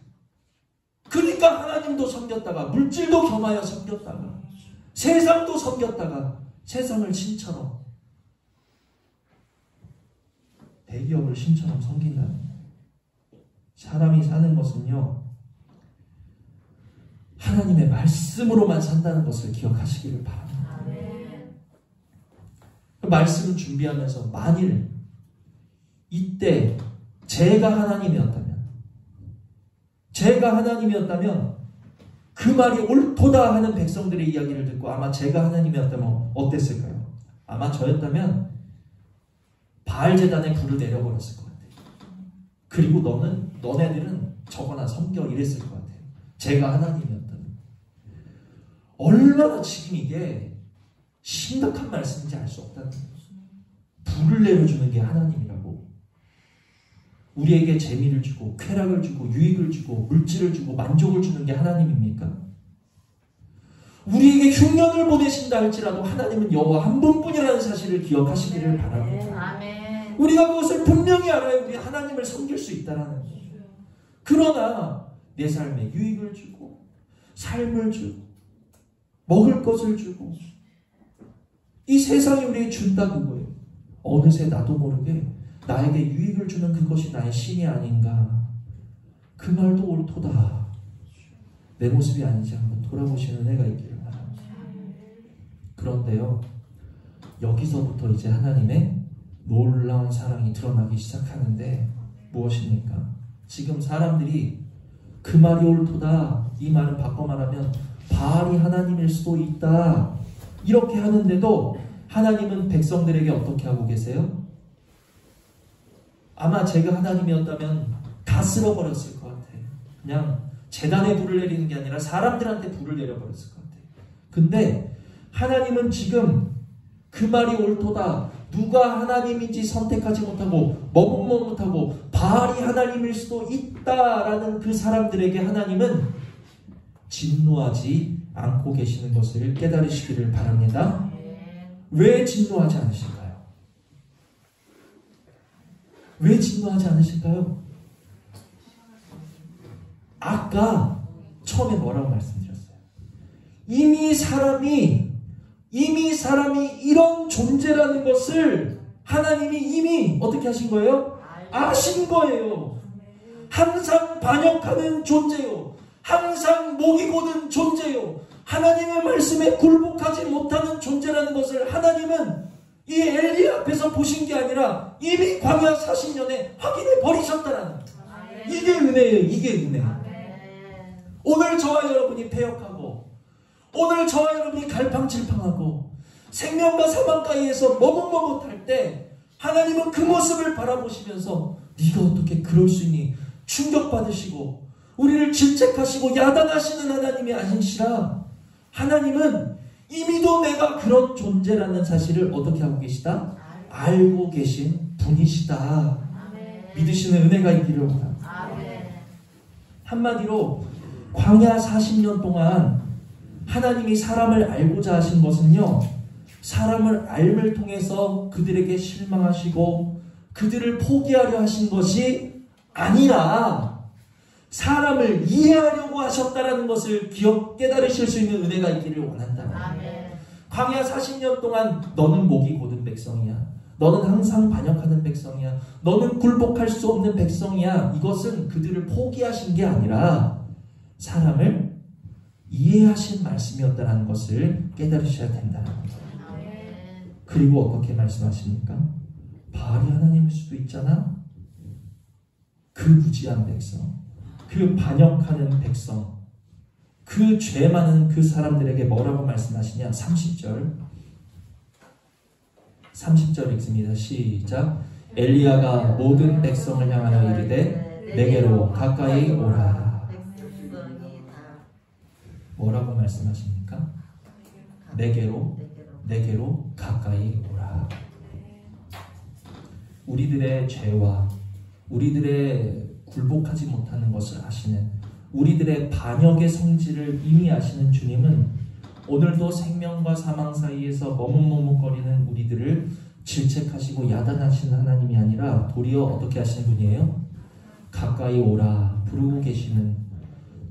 그러니까 하나님도 섬겼다가 물질도 겸하여 섬겼다가 세상도 섬겼다가 세상을 신처럼 대기업을 신처럼 섬긴다는 거예요. 사람이 사는 것은요, 하나님의 말씀으로만 산다는 것을 기억하시기를 바랍니다. 그 말씀을 준비하면서 만일 이때 제가 하나님이었다면 그 말이 옳도다 하는 백성들의 이야기를 듣고 아마 제가 하나님이었다면 어땠을까요? 아마 저였다면 바알 제단에 불을 내려버렸을 것 같아요. 그리고 너네들은 저거나 섬겨 이랬을 것 같아요. 제가 하나님이었다면. 얼마나 지금 이게 심각한 말씀인지 알 수 없다는 거죠. 불을 내려주는 게 하나님이라고. 우리에게 재미를 주고 쾌락을 주고 유익을 주고 물질을 주고 만족을 주는 게 하나님입니까? 우리에게 흉년을 보내신다 할지라도 하나님은 여호와 한 분뿐이라는 사실을 기억하시기를 바랍니다.
아멘.
우리가 그것을 분명히 알아야 우리 하나님을 섬길 수 있다는 거죠. 그러나 내 삶에 유익을 주고 삶을 주고 먹을 것을 주고 이 세상이 우리에게 준다 그거예요. 어느새 나도 모르게 나에게 유익을 주는 그것이 나의 신이 아닌가. 그 말도 옳도다. 내 모습이 아닌지 한번 돌아보시는 은혜가 있기를 바랍니다. 그런데요, 여기서부터 이제 하나님의 놀라운 사랑이 드러나기 시작하는데 무엇입니까? 지금 사람들이 그 말이 옳도다, 이 말은 바꿔 말하면 바알이 하나님일 수도 있다, 이렇게 하는데도 하나님은 백성들에게 어떻게 하고 계세요? 아마 제가 하나님이었다면 다 쓸어버렸을 것 같아요. 그냥 제단에 불을 내리는 게 아니라 사람들한테 불을 내려버렸을 것 같아요. 근데 하나님은 지금 그 말이 옳도다, 누가 하나님인지 선택하지 못하고 머뭇머뭇하고 바알이 하나님일 수도 있다라는 그 사람들에게 하나님은 진노하지 않고 계시는 것을 깨달으시기를 바랍니다. 왜 진노하지 않으실까요? 왜 진노하지 않으실까요? 아까 처음에 뭐라고 말씀드렸어요? 이미 사람이 이런 존재라는 것을 하나님이 이미 어떻게 하신 거예요? 아신 거예요. 항상 반역하는 존재요. 항상 목이 고는 존재요. 하나님의 말씀에 굴복하지 못하는 존재라는 것을 하나님은 이 엘리야 앞에서 보신 게 아니라 이미 광야 40년에 확인해 버리셨다라는 거예요. 이게 은혜예요. 이게 은혜. 오늘 저와 여러분이 패역하고, 오늘 저와 여러분이 갈팡질팡하고 생명과 사망 가운데에서 머뭇머뭇할 때 하나님은 그 모습을 바라보시면서 네가 어떻게 그럴 수 있니? 충격받으시고 우리를 질책하시고 야단하시는 하나님이 아니시라. 하나님은 이미도 내가 그런 존재라는 사실을 어떻게 하고 계시다? 알고 계신 분이시다. 믿으시는 은혜가 있기를 바랍니다. 한마디로 광야 40년 동안 하나님이 사람을 알고자 하신 것은요, 사람을 알을 통해서 그들에게 실망하시고 그들을 포기하려 하신 것이 아니라 사람을 이해하려고 하셨다라는 것을 깨달으실 수 있는 은혜가 있기를 원한다. 광야 40년 동안 너는 목이 고든 백성이야, 너는 항상 반역하는 백성이야, 너는 굴복할 수 없는 백성이야, 이것은 그들을 포기하신 게 아니라 사람을 이해하신 말씀이었다는 것을 깨달으셔야 된다는 거예요. 그리고 어떻게 말씀하십니까? 바알이 하나님일 수도 있잖아. 그 무지한 백성, 그 반역하는 백성, 그 죄 많은 그 사람들에게 뭐라고 말씀하시냐? 30절 읽습니다. 시작. 엘리야가 모든 백성을 향하여 이르되 내게로 가까이 오라. 뭐라고 말씀하십니까? 내게로 가까이 오라. 우리들의 죄와 우리들의 굴복하지 못하는 것을 아시는, 우리들의 반역의 성질을 이미 아시는 주님은 오늘도 생명과 사망 사이에서 머뭇머뭇거리는 우리들을 질책하시고 야단하시는 하나님이 아니라 도리어 어떻게 하시는 분이에요? 가까이 오라 부르고 계시는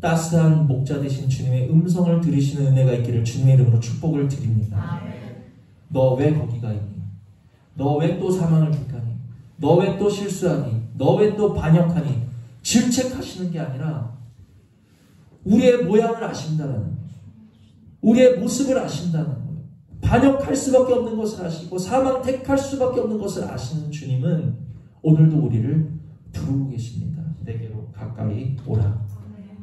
따스한 목자 되신 주님의 음성을 들으시는 은혜가 있기를 주님의 이름으로 축복을 드립니다. 너 왜 거기가 있니? 너 왜 또 사망을 택하니? 너 왜 또 실수하니? 너 왜 또 반역하니? 질책하시는 게 아니라 우리의 모양을 아신다는 거예요. 우리의 모습을 아신다는 거예요. 반역할 수밖에 없는 것을 아시고 사망 택할 수밖에 없는 것을 아시는 주님은 오늘도 우리를 부르고 계십니다. 내게로 가까이 오라.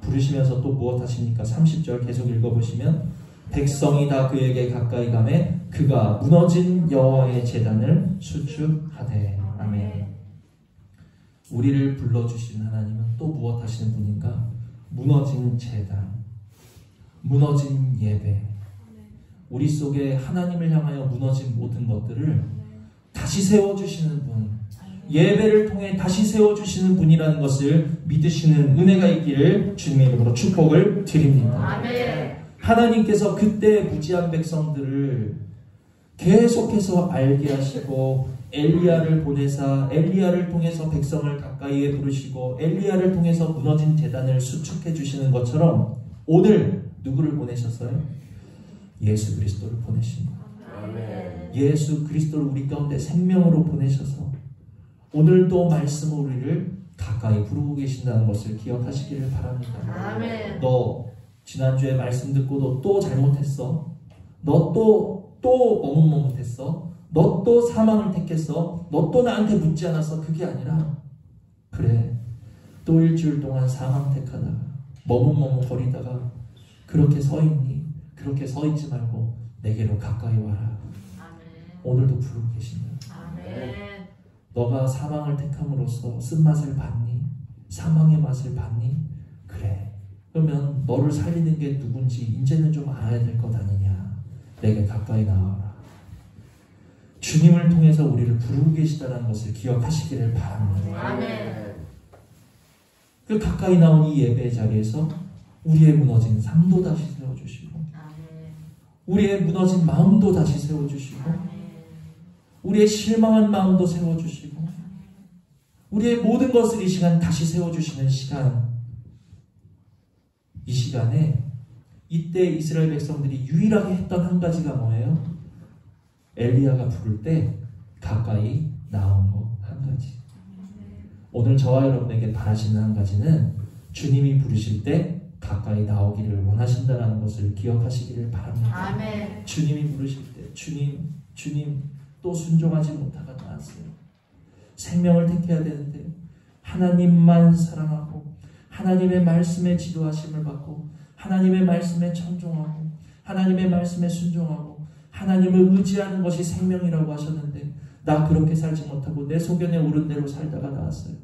부르시면서 또 무엇 하십니까? 30절 계속 읽어보시면 백성이 다 그에게 가까이 가매 그가 무너진 여호와의 제단을 수축하되. 아멘. 우리를 불러주신 하나님은 또 무엇 하시는 분인가? 무너진 제단, 무너진 예배, 우리 속에 하나님을 향하여 무너진 모든 것들을 다시 세워주시는 분, 예배를 통해 다시 세워주시는 분이라는 것을 믿으시는 은혜가 있기를 주님의 이름으로 축복을 드립니다. 아멘. 하나님께서 그때 무지한 백성들을 계속해서 알게 하시고 엘리야를 보내사 엘리야를 통해서 백성을 가까이에 부르시고 엘리야를 통해서 무너진 제단을 수축해 주시는 것처럼 오늘 누구를 보내셨어요? 예수 그리스도를 보내십니다.
아멘.
예수 그리스도를 우리 가운데 생명으로 보내셔서 오늘도 말씀으로 우리를 가까이 부르고 계신다는 것을 기억하시기를 바랍니다.
아멘.
너 지난주에 말씀 듣고 너 또 잘못했어. 너 또 머뭇머뭇했어. 너 또 사망을 택했어. 너 또 나한테 묻지 않았어. 그게 아니라 그래. 또 일주일 동안 사망 택하다가 머뭇머뭇거리다가 그렇게 서 있니? 그렇게 서 있지 말고 내게로 가까이 와라.
아멘.
오늘도 부르고 계신다.
아멘.
너가 사망을 택함으로써 쓴맛을 봤니? 사망의 맛을 봤니? 그래. 그러면 너를 살리는 게 누군지 이제는 좀 알아야 될 것 아니냐. 내게 가까이 나와라. 주님을 통해서 우리를 부르고 계시다는 것을 기억하시기를 바랍니다.
아멘.
그 가까이 나온 이 예배의 자리에서 우리의 무너진 삶도 다시 세워주시고
아멘.
우리의 무너진 마음도 다시 세워주시고
아멘.
우리의 실망한 마음도 세워주시고 우리의 모든 것을 이 시간 다시 세워주시는 시간. 이 시간에 이때 이스라엘 백성들이 유일하게 했던 한 가지가 뭐예요? 엘리야가 부를 때 가까이 나온 거 한 가지. 오늘 저와 여러분에게 바라시는 한 가지는 주님이 부르실 때 가까이 나오기를 원하신다는 것을 기억하시기를 바랍니다.
아멘.
주님이 부르실 때 주님 또 순종하지 못하가 나왔어요. 생명을 택해야 되는데 하나님만 사랑하고 하나님의 말씀에 지도하심을 받고 하나님의 말씀에 청종하고 하나님의 말씀에 순종하고 하나님을 의지하는 것이 생명이라고 하셨는데 나 그렇게 살지 못하고 내 소견에 오른 대로 살다가 나왔어요.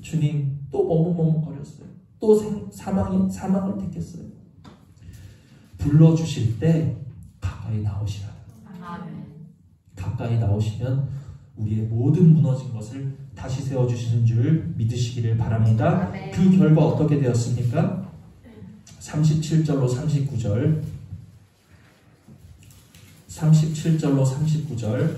주님 또 머뭇머뭇거렸어요. 또 사망을 택했어요. 불러주실 때 가까이 나오시라.
아멘.
가까이 나오시면 우리의 모든 무너진 것을 다시 세워주시는 줄 믿으시기를 바랍니다.
아멘.
그 결과 어떻게 되었습니까? 37절로 39절 37절로 39절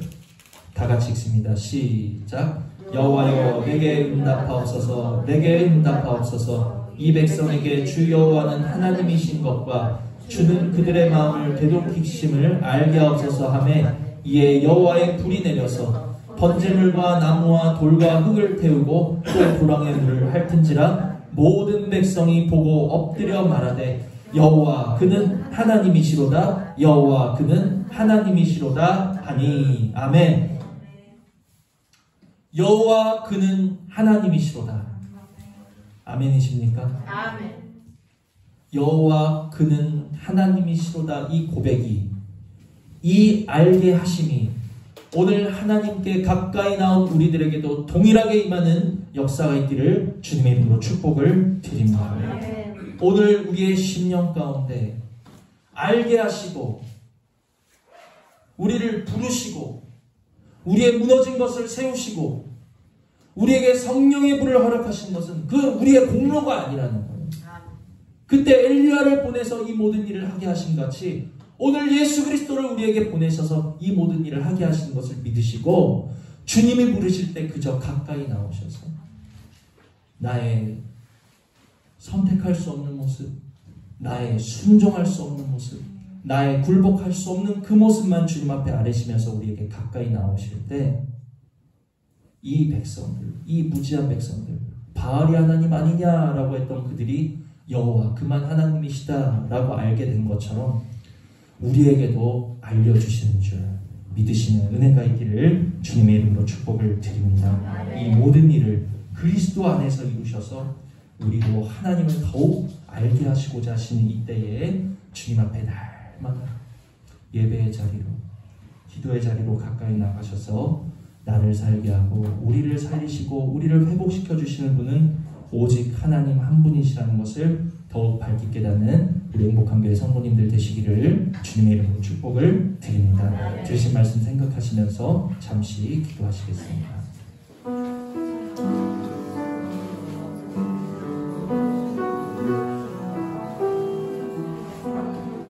다 같이 읽습니다. 시작. 여호와여 내게 응답하옵소서. 내게 응답하옵소서. 이 백성에게 주 여호와는 하나님이신 것과 주는 그들의 마음을 되돌이키심을 알게 하옵소서 하매 이에 여호와의 불이 내려서 번제물과 나무와 돌과 흙을 태우고 또 도랑의 물을 핥은지라 모든 백성이 보고 엎드려 말하되 여호와 그는 하나님이시로다. 여호와 그는 하나님이시로다 하니. 아멘. 여호와 그는 하나님이시로다. 아멘이십니까?
아멘.
여호와 그는 하나님이시로다. 이 고백이, 이 알게 하심이 오늘 하나님께 가까이 나온 우리들에게도 동일하게 임하는 역사가 있기를 주님의 이름으로 축복을 드립니다.
아멘.
오늘 우리의 심령 가운데 알게 하시고 우리를 부르시고 우리의 무너진 것을 세우시고 우리에게 성령의 불을 허락하신 것은 그 우리의 공로가 아니라는 거예요. 그때 엘리야를 보내서 이 모든 일을 하게 하신 같이 오늘 예수 그리스도를 우리에게 보내셔서 이 모든 일을 하게 하시는 것을 믿으시고 주님이 부르실 때 그저 가까이 나오셔서 나의 선택할 수 없는 모습, 나의 순종할 수 없는 모습, 나의 굴복할 수 없는 그 모습만 주님 앞에 아뢰시면서 우리에게 가까이 나오실 때 이 백성들, 이 무지한 백성들, 바알이 하나님 아니냐라고 했던 그들이 여호와 그만 하나님이시다라고 알게 된 것처럼 우리에게도 알려주시는 줄 믿으시는 은혜가 있기를 주님의 이름으로 축복을 드립니다. 이 모든 일을 그리스도 안에서 이루셔서 우리도 하나님을 더욱 알게 하시고자 하시는 이때에 주님 앞에 날마다 예배의 자리로, 기도의 자리로 가까이 나가셔서 나를 살게 하고 우리를 살리시고 우리를 회복시켜 주시는 분은 오직 하나님 한 분이시라는 것을 더욱 밝게 깨닫는 우리 행복한 교회 성도님들 되시기를 주님의 이름으로 축복을 드립니다. 주신 말씀 생각하시면서 잠시 기도하시겠습니다.